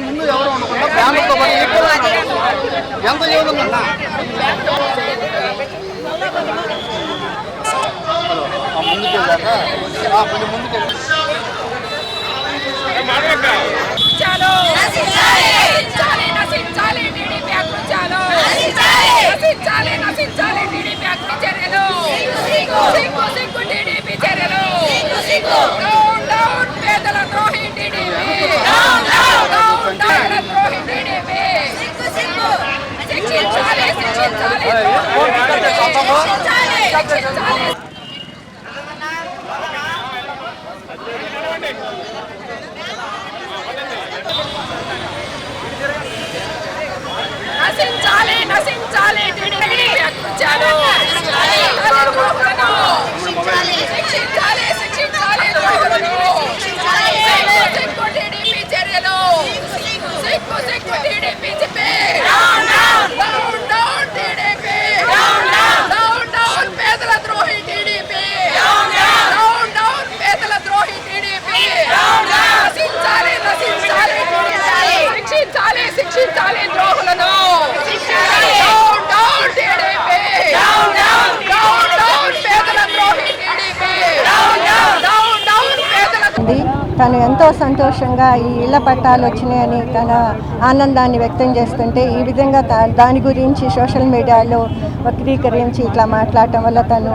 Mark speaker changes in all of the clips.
Speaker 1: ముందు ఎవరు ఉండకుండా ఫ్యామిలీతో ఎంత చదువుతుందన్నా ముందుకెళ్ళాక కొంచెం ముందుకెళ్ళి
Speaker 2: తను ఎంతో సంతోషంగా ఈ ఇళ్ల పట్టాలు వచ్చినాయని తన ఆనందాన్ని వ్యక్తం చేస్తుంటే ఈ విధంగా దాని గురించి సోషల్ మీడియాలో వక్రీకరించి ఇట్లా మాట్లాడటం వల్ల తను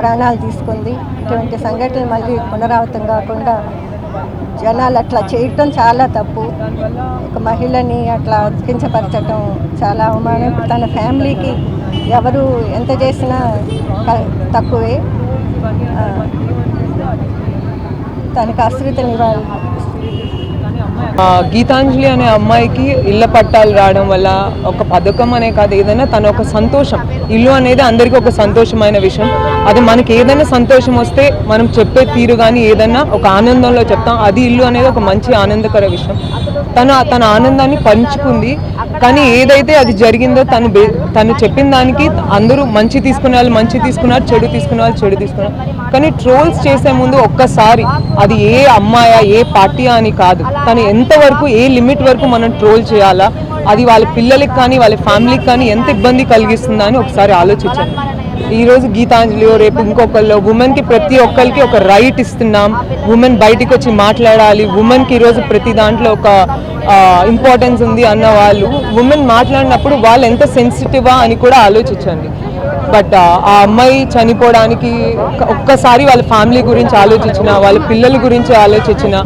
Speaker 2: ప్రాణాలు తీసుకుంది. ఇటువంటి సంఘటనలు మళ్ళీ పునరావృతం కాకుండా జనాలు అట్లా చేయటం చాలా తప్పు. ఒక మహిళని అట్లా కించపరచటం చాలా అవమానం. తన ఫ్యామిలీకి ఎవరు ఎంత చేసినా తక్కువే. తనకు ఆశ్రిత నివాళి.
Speaker 3: గీతాంజలి అనే అమ్మాయికి ఇళ్ళ పట్టాలు రావడం వల్ల ఒక పథకం అనే కాదు, ఏదైనా తన ఒక సంతోషం. ఇల్లు అనేది అందరికీ ఒక సంతోషమైన విషయం. అది మనకి ఏదైనా సంతోషం వస్తే మనం చెప్పే తీరు కానీ ఏదైనా ఒక ఆనందంలో చెప్తాం. అది ఇల్లు అనేది ఒక మంచి ఆనందకర విషయం. తన ఆనందాన్ని పంచుకుంది. కానీ ఏదైతే అది జరిగిందో తను చెప్పిన దానికి అందరూ మంచి తీసుకునే వాళ్ళు మంచి తీసుకున్నారు, చెడు తీసుకునే వాళ్ళు చెడు తీసుకున్నారు. కానీ ట్రోల్స్ చేసే ముందు ఒక్కసారి అది ఏ అమ్మాయా ఏ పార్టీయా అని కాదు, తను ఎంతవరకు ఏ లిమిట్ వరకు మనం ట్రోల్ చేయాలా, అది వాళ్ళ పిల్లలకి కానీ వాళ్ళ ఫ్యామిలీకి కానీ ఎంత ఇబ్బంది కలిగిస్తుందా అని ఒకసారి ఆలోచించాలి. ఈరోజు గీతాంజలి రేపు ఇంకొకళ్ళు ఉమెన్కి ప్రతి ఒక్కరికి ఒక రైట్ ఇస్తున్నాం. ఉమెన్ బయటికి వచ్చి మాట్లాడాలి. ఉమెన్కి ఈరోజు ప్రతి దాంట్లో ఒక ఇంపార్టెన్స్ ఉంది అన్న వాళ్ళు ఉమెన్ మాట్లాడినప్పుడు వాళ్ళు ఎంత సెన్సిటివా అని కూడా ఆలోచించండి. బట్ ఆ అమ్మాయి చనిపోవడానికి ఒక్కసారి వాళ్ళ ఫ్యామిలీ గురించి ఆలోచించిన, వాళ్ళ పిల్లల గురించి ఆలోచించిన,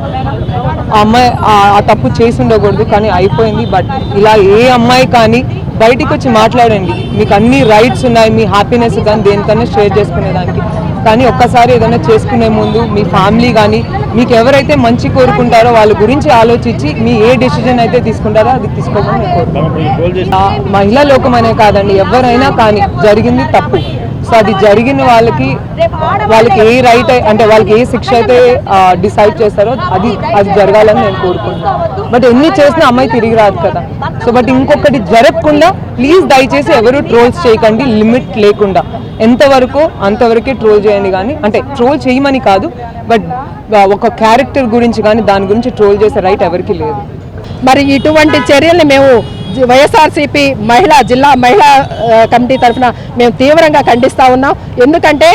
Speaker 3: ఆ అమ్మాయి ఆ తప్పు చేసి ఉండకూడదు కానీ అయిపోయింది. బట్ ఇలా ఏ అమ్మాయి కానీ బయటికి వచ్చి మాట్లాడండి. మీకు అన్ని రైట్స్ ఉన్నాయి, మీ హ్యాపీనెస్ కానీ దేనికన్నా షేర్ చేసుకునేదానికి. కానీ ఒక్కసారి ఏదైనా చేసుకునే ముందు మీ ఫ్యామిలీ కానీ మీకు ఎవరైతే మంచి కోరుకుంటారో వాళ్ళ గురించి ఆలోచించి మీ ఏ డెసిజన్ అయితే తీసుకుంటారో అది తీసుకోమని కోరుకుంటారు. మహిళా లోకం అనే కాదండి, ఎవరైనా కానీ జరిగింది తప్పు. సో అది జరిగిన వాళ్ళకి ఏ రైట్ అంటే వాళ్ళకి ఏ శిక్ష అయితే డిసైడ్ చేస్తారో అది జరగాలని నేను కోరుకుంటున్నాను. బట్ ఎన్ని చేసినా అమ్మాయి తిరిగి రాదు కదా. సో బట్ ఇంకొకటి జరగకుండా ప్లీజ్ దయచేసి ఎవరు ట్రోల్స్ చేయకండి. లిమిట్ లేకుండా ఎంతవరకు అంతవరకే ట్రోల్ చేయండి. కానీ అంటే ట్రోల్ చేయమని కాదు, బట్ ఒక క్యారెక్టర్ గురించి కానీ దాని గురించి ట్రోల్ చేసే రైట్ ఎవరికి లేదు.
Speaker 4: మరి ఇటువంటి చర్యల్ని మేము వైఎస్ఆర్సీపీ జిల్లా మహిళా కమిటీ తరఫున మేము తీవ్రంగా ఖండిస్తూ ఉన్నాం. ఎందుకంటే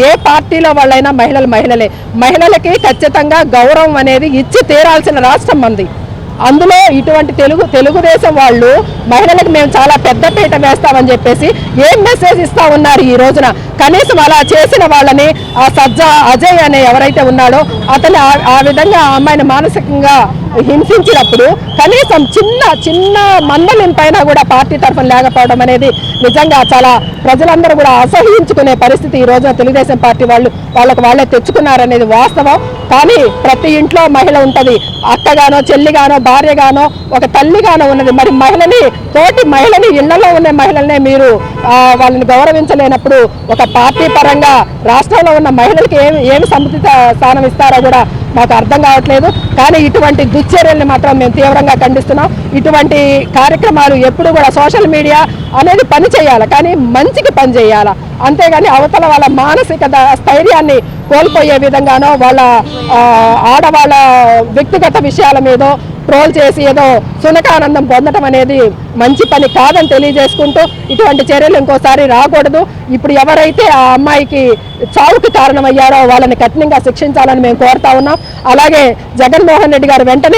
Speaker 4: ఏ పార్టీలో వాళ్ళైనా మహిళలే. మహిళలకి ఖచ్చితంగా గౌరవం అనేది ఇచ్చి తీరాల్సిన రాష్ట్రం మంది. అందులో ఇటువంటి తెలుగుదేశం వాళ్ళు మహిళలకు మేము చాలా పెద్దపీట వేస్తామని చెప్పేసి ఏం మెసేజ్ ఇస్తా ఉన్నారు ఈ రోజున. కనీసం అలా చేసిన వాళ్ళని ఆ సజ్జా అజయ్ అనే ఎవరైతే ఉన్నాడో అతను ఆ విధంగా ఆ అమ్మాయిని మానసికంగా హింసించినప్పుడు కనీసం చిన్న మందలింపైనా కూడా పార్టీ తరఫున లేకపోవడం అనేది నిజంగా చాలా ప్రజలందరూ కూడా అసహించుకునే పరిస్థితి ఈ రోజున తెలుగుదేశం పార్టీ వాళ్ళే తెచ్చుకున్నారనేది వాస్తవం. కానీ ప్రతి ఇంట్లో మహిళ ఉంటుంది, అక్కగానో చెల్లిగానో భార్యగానో ఒక తల్లిగానో ఉన్నది. మరి తోటి మహిళని ఇళ్లలో ఉన్న మహిళలనే మీరు వాళ్ళని గౌరవించలేనప్పుడు ఒక పార్టీ పరంగా రాష్ట్రంలో ఉన్న మహిళలకి ఏమి సముచిత స్థానం ఇస్తారో కూడా మాకు అర్థం కావట్లేదు. కానీ ఇటువంటి దుశ్చర్యల్ని మాత్రం మేము తీవ్రంగా ఖండిస్తున్నాం. ఇటువంటి కార్యక్రమాలు ఎప్పుడు కూడా సోషల్ మీడియా అనేది పని చేయాలి, కానీ మంచికి పని చేయాలి. అంతేగాని అవతల వాళ్ళ మానసిక స్థైర్యాన్ని కోల్పోయే విధంగానో వాళ్ళ ఆడవాళ్ళ వ్యక్తిగత విషయాల మీదో ట్రోల్ చేసి ఏదో సునకానందం పొందడం అనేది మంచి పని కాదని తెలియజేసుకుంటూ ఇటువంటి చర్యలు ఇంకోసారి రాకూడదు. ఇప్పుడు ఎవరైతే ఆ అమ్మాయికి చావుకి కారణమయ్యారో వాళ్ళని కఠినంగా శిక్షించాలని మేము కోరుతా ఉన్నాం. అలాగే జగన్మోహన్ రెడ్డి గారు వెంటనే